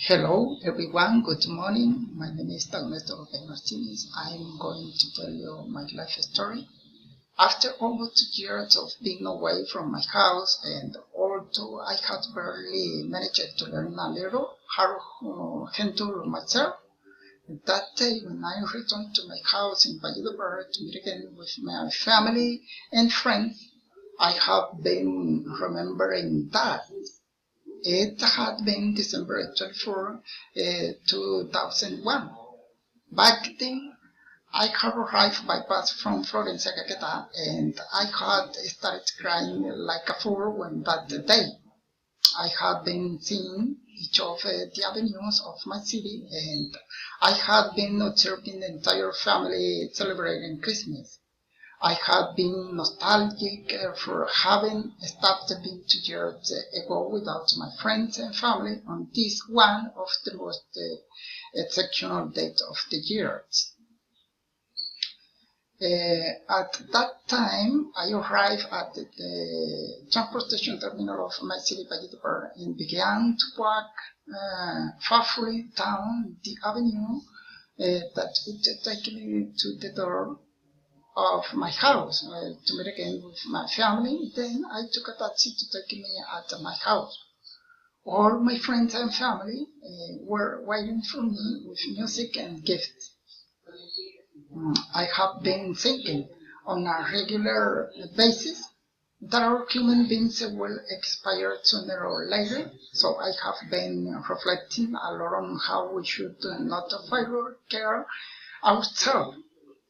Hello everyone, good morning. My name is Ernesto Martinez. I'm going to tell you my life story. After almost 2 years of being away from my house, and although I had barely managed to learn a little how to handle myself, that day when I returned to my house in Valledupar to meet again with my family and friends, I have been remembering that. It had been December 24, 2001. Back then, I had arrived by bus from Florencia, Caquetá, and I had started crying like a fool when that day. I had been seeing each of the avenues of my city, and I had been observing the entire family celebrating Christmas. I had been nostalgic for having stopped being 2 years ago without my friends and family on this one of the most exceptional dates of the year. At that time, I arrived at the transportation terminal of my city, Valledupar, and began to walk thoughtfully down the avenue that would take me to the door of my house to meet again with my family. Then I took a taxi to take me at my house. All my friends and family were waiting for me with music and gifts. I have been thinking on a regular basis that our human beings will expire sooner or later. So I have been reflecting a lot on how we should not fail care ourselves.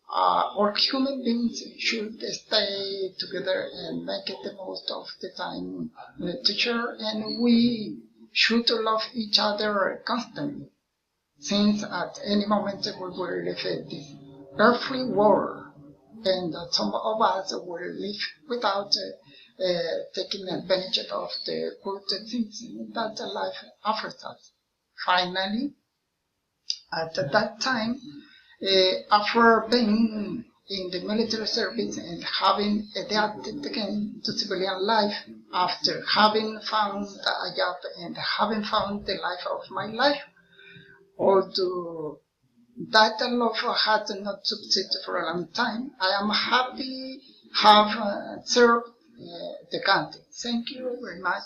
All human beings should stay together and make it the most of the time together, and we should love each other constantly, since at any moment we will leave this earthly world, and some of us will live without taking advantage of the good things that life offers us. Finally, at that time, after being in the military service and having adapted again to civilian life, after having found a job and having found the life of my life, although that love had not subsisted for a long time, I am happy have served the country. Thank you very much.